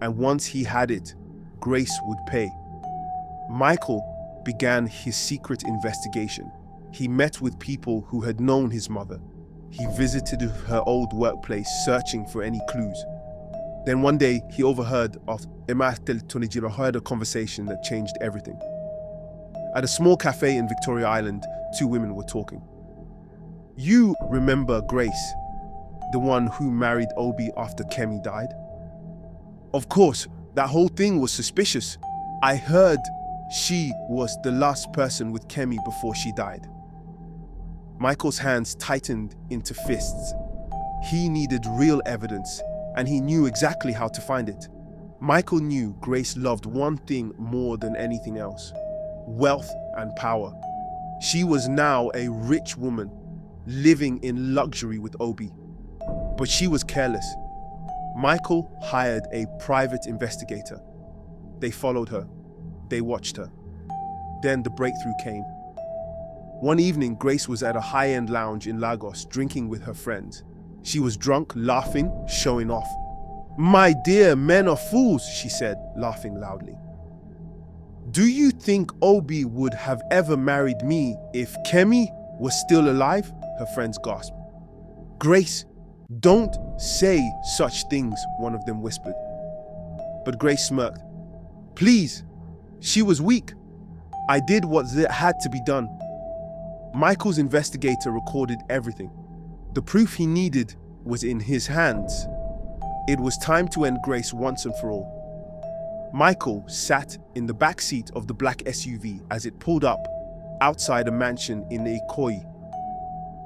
and once he had it, Grace would pay. Michael began his secret investigation. He met with people who had known his mother. He visited her old workplace, searching for any clues. Then one day, he overheard of heard a conversation that changed everything. At a small cafe in Victoria Island, two women were talking. "You remember Grace, the one who married Obi after Kemi died?" "Of course, that whole thing was suspicious. I heard she was the last person with Kemi before she died." Michael's hands tightened into fists. He needed real evidence, and he knew exactly how to find it. Michael knew Grace loved one thing more than anything else: wealth and power. She was now a rich woman, living in luxury with Obi. But she was careless. Michael hired a private investigator. They followed her. They watched her. Then the breakthrough came. One evening, Grace was at a high-end lounge in Lagos, drinking with her friends. She was drunk, laughing, showing off. "My dear, men are fools," she said, laughing loudly. "Do you think Obi would have ever married me if Kemi was still alive?" her friends gasped. "Grace, don't say such things," one of them whispered. But Grace smirked. "Please, she was weak. I did what had to be done." Michael's investigator recorded everything. The proof he needed was in his hands. It was time to end Grace once and for all. Michael sat in the back seat of the black SUV as it pulled up outside a mansion in Ikoyi,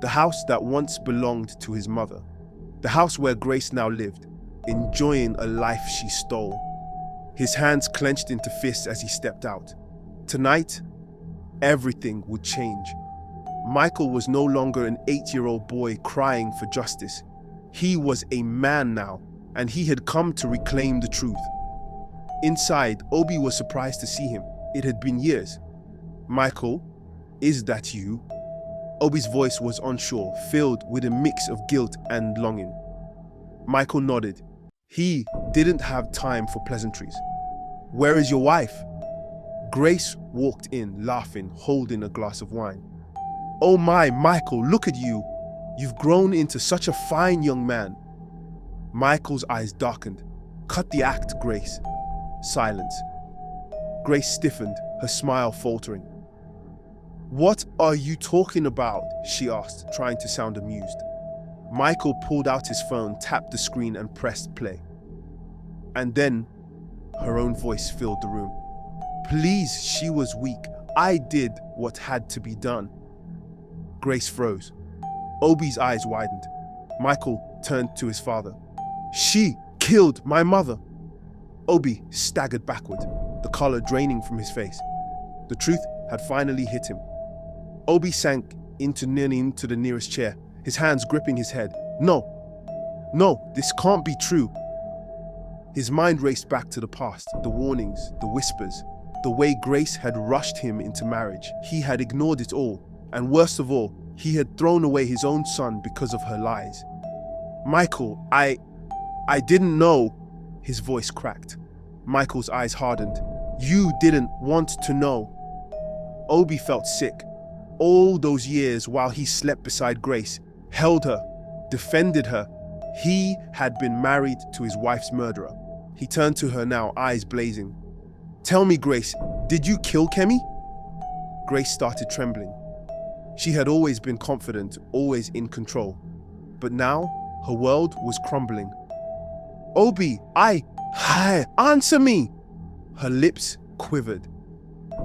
the house that once belonged to his mother, the house where Grace now lived, enjoying a life she stole. His hands clenched into fists as he stepped out. Tonight, everything would change. Michael was no longer an 8-year-old boy crying for justice. He was a man now, and he had come to reclaim the truth. Inside, Obi was surprised to see him. It had been years. "Michael, is that you?" Obi's voice was unsure, filled with a mix of guilt and longing. Michael nodded. He didn't have time for pleasantries. "Where is your wife?" Grace walked in, laughing, holding a glass of wine. "Oh my, Michael, look at you. You've grown into such a fine young man." Michael's eyes darkened. "Cut the act, Grace." Silence. Grace stiffened, her smile faltering. "What are you talking about?" she asked, trying to sound amused. Michael pulled out his phone, tapped the screen, and pressed play. And then, her own voice filled the room. "Please, she was weak. I did what had to be done." Grace froze. Obi's eyes widened. Michael turned to his father. "She killed my mother." Obi staggered backward, the color draining from his face. The truth had finally hit him. Obi sank into the nearest chair, his hands gripping his head. No, this can't be true." His mind raced back to the past, the warnings, the whispers, the way Grace had rushed him into marriage. He had ignored it all, and worst of all, he had thrown away his own son because of her lies. "Michael, I didn't know." His voice cracked. Michael's eyes hardened. "You didn't want to know." Obi felt sick. All those years while he slept beside Grace, held her, defended her, he had been married to his wife's murderer. He turned to her now, eyes blazing. "Tell me, Grace, did you kill Kemi?" Grace started trembling. She had always been confident, always in control. But now, her world was crumbling. "Obi, answer me!" Her lips quivered.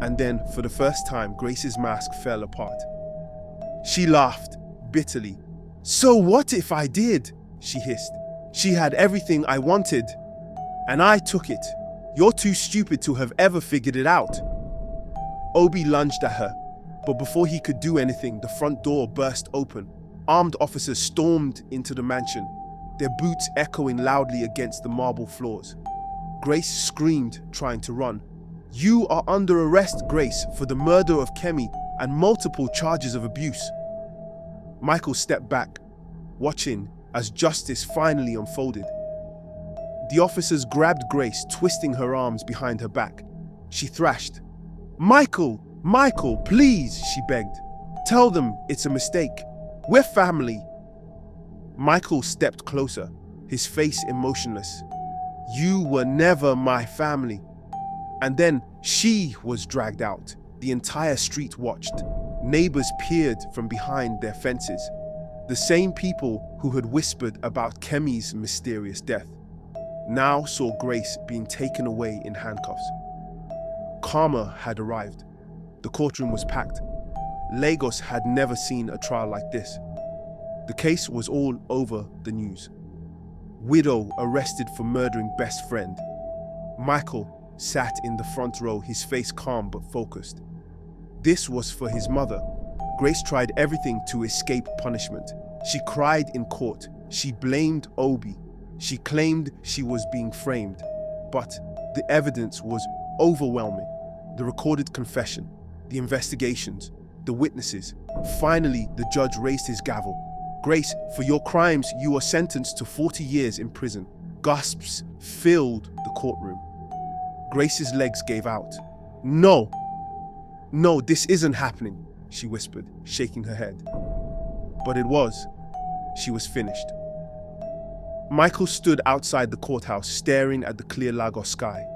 And then, for the first time, Grace's mask fell apart. She laughed, bitterly. "So what if I did?" she hissed. "She had everything I wanted, and I took it. You're too stupid to have ever figured it out." Obi lunged at her, but before he could do anything, the front door burst open. Armed officers stormed into the mansion, their boots echoing loudly against the marble floors. Grace screamed, trying to run. "You are under arrest, Grace, for the murder of Kemi and multiple charges of abuse." Michael stepped back, watching as justice finally unfolded. The officers grabbed Grace, twisting her arms behind her back. She thrashed. "Michael! Michael, please!" she begged. "Tell them it's a mistake. We're family." Michael stepped closer, his face emotionless. "You were never my family." And then she was dragged out. The entire street watched. Neighbors peered from behind their fences. The same people who had whispered about Kemi's mysterious death now saw Grace being taken away in handcuffs. Karma had arrived. The courtroom was packed. Lagos had never seen a trial like this. The case was all over the news. Widow arrested for murdering best friend. Michael sat in the front row, his face calm but focused. This was for his mother. Grace tried everything to escape punishment. She cried in court. She blamed Obi. She claimed she was being framed. But the evidence was overwhelming. The recorded confession, the investigations, the witnesses. Finally, the judge raised his gavel. "Grace, for your crimes, you are sentenced to 40 years in prison." Gasps filled the courtroom. Grace's legs gave out. "No, no, this isn't happening," she whispered, shaking her head. But it was. She was finished. Michael stood outside the courthouse, staring at the clear Lagos sky.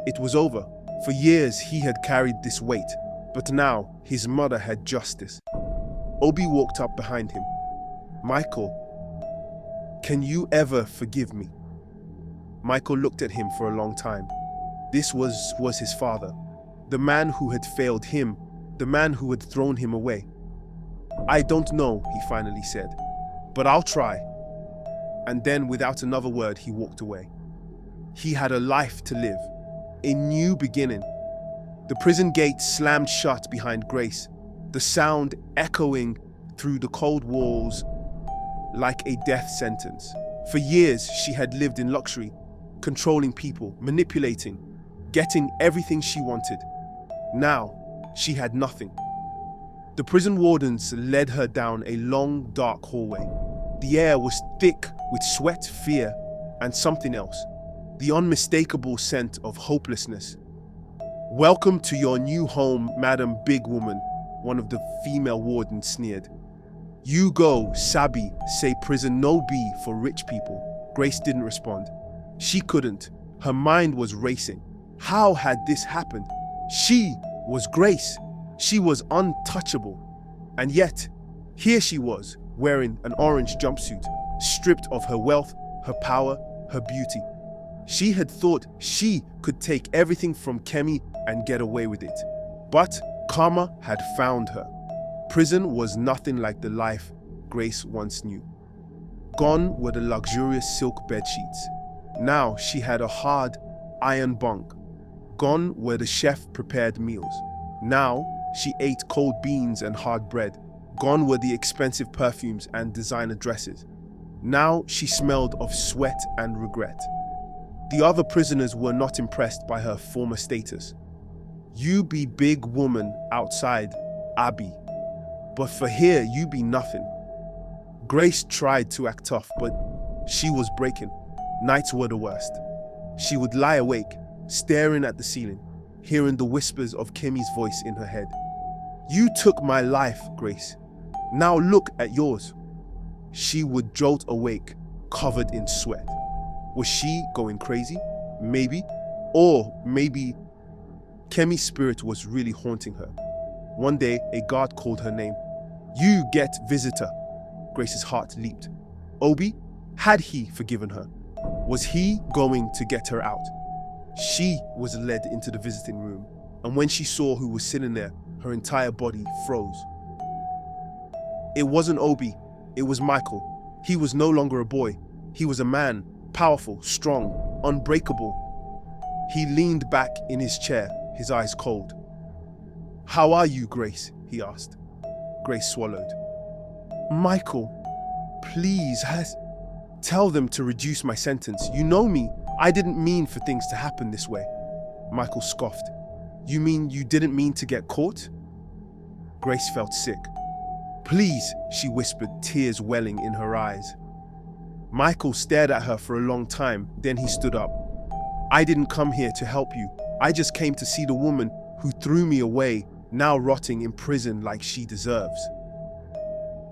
It was over. For years he had carried this weight, but now his mother had justice. Obi walked up behind him. "Michael, can you ever forgive me?" Michael looked at him for a long time. This was his father, the man who had failed him, the man who had thrown him away. "I don't know," he finally said, "but I'll try." And then, without another word, he walked away. He had a life to live, a new beginning. The prison gate slammed shut behind Grace, the sound echoing through the cold walls like a death sentence. For years, she had lived in luxury, controlling people, manipulating, getting everything she wanted. Now, she had nothing. The prison wardens led her down a long, dark hallway. The air was thick with sweat, fear, and something else. The unmistakable scent of hopelessness. "Welcome to your new home, Madam Big Woman," one of the female wardens sneered. "You go, Sabi, say prison no be for rich people." Grace didn't respond. She couldn't. Her mind was racing. How had this happened? She was Grace. She was untouchable. And yet, here she was, wearing an orange jumpsuit, stripped of her wealth, her power, her beauty. She had thought she could take everything from Kemi and get away with it. But karma had found her. Prison was nothing like the life Grace once knew. Gone were the luxurious silk bedsheets. Now she had a hard iron bunk. Gone were the chef-prepared meals. Now she ate cold beans and hard bread. Gone were the expensive perfumes and designer dresses. Now she smelled of sweat and regret. The other prisoners were not impressed by her former status. "You be big woman outside, Abi, but for here you be nothing." Grace tried to act tough, but she was breaking. Nights were the worst. She would lie awake, staring at the ceiling, hearing the whispers of Kemi's voice in her head. "You took my life, Grace. Now look at yours." She would jolt awake, covered in sweat. Was she going crazy? Maybe. Or maybe Kemi's spirit was really haunting her. One day, a guard called her name. "You get visitor." Grace's heart leaped. Obi? Had he forgiven her? Was he going to get her out? She was led into the visiting room, and when she saw who was sitting there, her entire body froze. It wasn't Obi, it was Michael. He was no longer a boy. He was a man, powerful, strong, unbreakable. He leaned back in his chair, his eyes cold. "How are you, Grace?" he asked. Grace swallowed. "Michael, please, tell them to reduce my sentence. You know me. I didn't mean for things to happen this way." Michael scoffed. "You mean you didn't mean to get caught?" Grace felt sick. "Please," she whispered, tears welling in her eyes. Michael stared at her for a long time, then he stood up. "I didn't come here to help you. I just came to see the woman who threw me away, now rotting in prison like she deserves."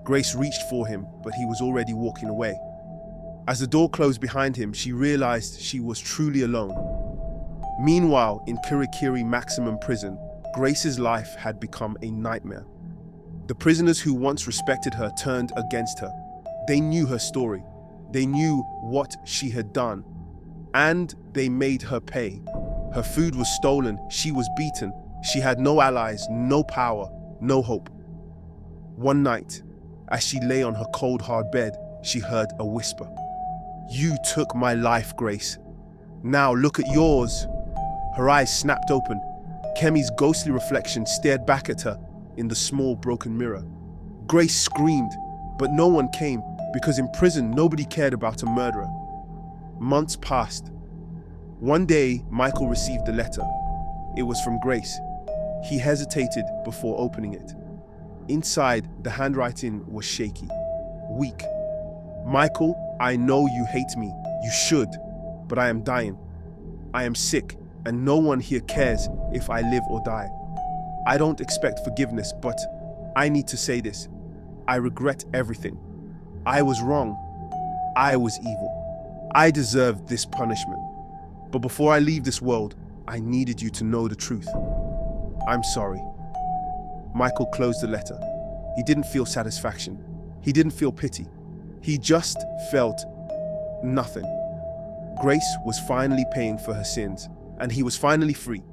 Grace reached for him, but he was already walking away. As the door closed behind him, she realized she was truly alone. Meanwhile, in Kirikiri Maximum Prison, Grace's life had become a nightmare. The prisoners who once respected her turned against her. They knew her story. They knew what she had done. And they made her pay. Her food was stolen. She was beaten. She had no allies, no power, no hope. One night, as she lay on her cold, hard bed, she heard a whisper. "You took my life, Grace. Now look at yours." Her eyes snapped open. Kemi's ghostly reflection stared back at her in the small, broken mirror. Grace screamed, but no one came because in prison nobody cared about a murderer. Months passed. One day, Michael received a letter. It was from Grace. He hesitated before opening it. Inside, the handwriting was shaky, weak. "Michael, I know you hate me. You should, but I am dying. I am sick, and no one here cares if I live or die. I don't expect forgiveness, but I need to say this. I regret everything. I was wrong. I was evil. I deserved this punishment. But before I leave this world, I needed you to know the truth. I'm sorry." Michael closed the letter. He didn't feel satisfaction. He didn't feel pity. He just felt nothing. Grace was finally paying for her sins, and he was finally free.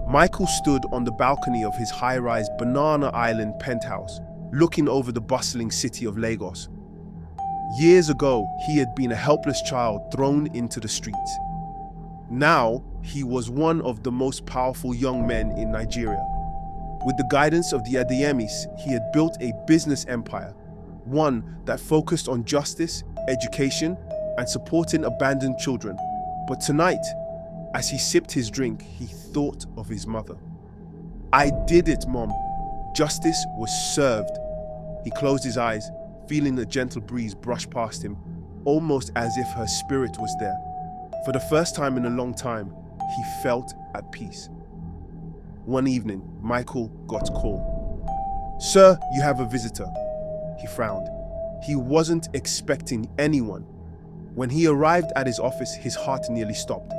Michael stood on the balcony of his high-rise Banana Island penthouse, looking over the bustling city of Lagos. Years ago, he had been a helpless child thrown into the streets. Now, he was one of the most powerful young men in Nigeria. With the guidance of the Adeyemis, he had built a business empire, one that focused on justice, education, and supporting abandoned children. But tonight, as he sipped his drink, he thought of his mother. "I did it, Mom. Justice was served." He closed his eyes, feeling a gentle breeze brush past him, almost as if her spirit was there. For the first time in a long time, he felt at peace. One evening, Michael got a call. "Sir, you have a visitor." He frowned. He wasn't expecting anyone. When he arrived at his office, his heart nearly stopped.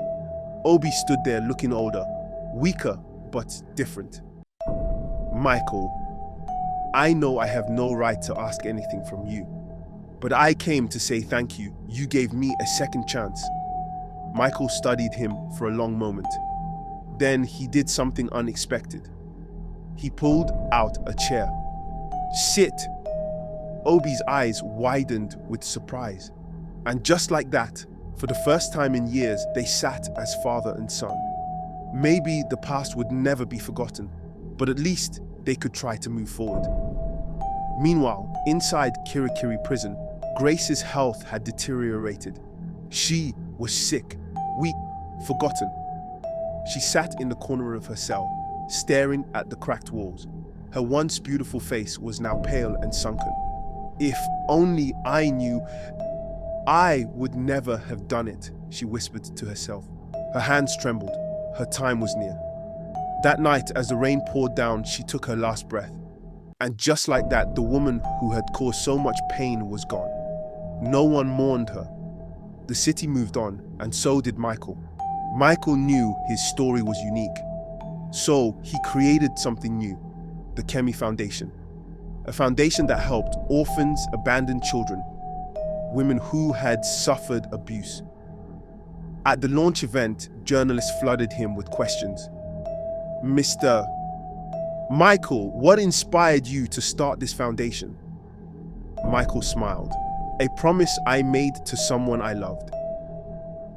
Obi stood there looking older, weaker, but different. "Michael, I know I have no right to ask anything from you, but I came to say thank you. You gave me a second chance." Michael studied him for a long moment. Then he did something unexpected. He pulled out a chair. "Sit." Obi's eyes widened with surprise. And just like that, for the first time in years, they sat as father and son. Maybe the past would never be forgotten, but at least they could try to move forward. Meanwhile, inside Kirikiri prison, Grace's health had deteriorated. She was sick, weak, forgotten. She sat in the corner of her cell, staring at the cracked walls. Her once beautiful face was now pale and sunken. "If only I knew, I would never have done it," she whispered to herself. Her hands trembled. Her time was near. That night, as the rain poured down, she took her last breath. And just like that, the woman who had caused so much pain was gone. No one mourned her. The city moved on, and so did Michael. Michael knew his story was unique. So he created something new, the Kemi Foundation. A foundation that helped orphans, abandoned children, women who had suffered abuse. At the launch event, journalists flooded him with questions. "Mr. Michael, what inspired you to start this foundation?" Michael smiled. "A promise I made to someone I loved."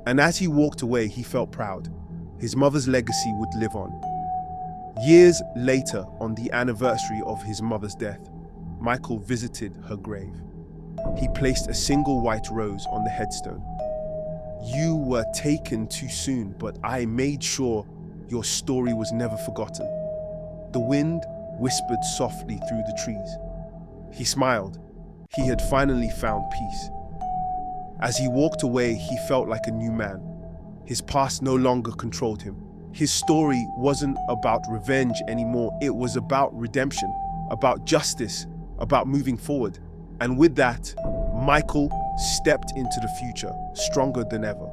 And as he walked away, he felt proud. His mother's legacy would live on. Years later, on the anniversary of his mother's death, Michael visited her grave. He placed a single white rose on the headstone. "You were taken too soon, but I made sure your story was never forgotten." The wind whispered softly through the trees. He smiled. He had finally found peace. As he walked away, he felt like a new man. His past no longer controlled him. His story wasn't about revenge anymore. It was about redemption, about justice, about moving forward. And with that, Michael stepped into the future, stronger than ever.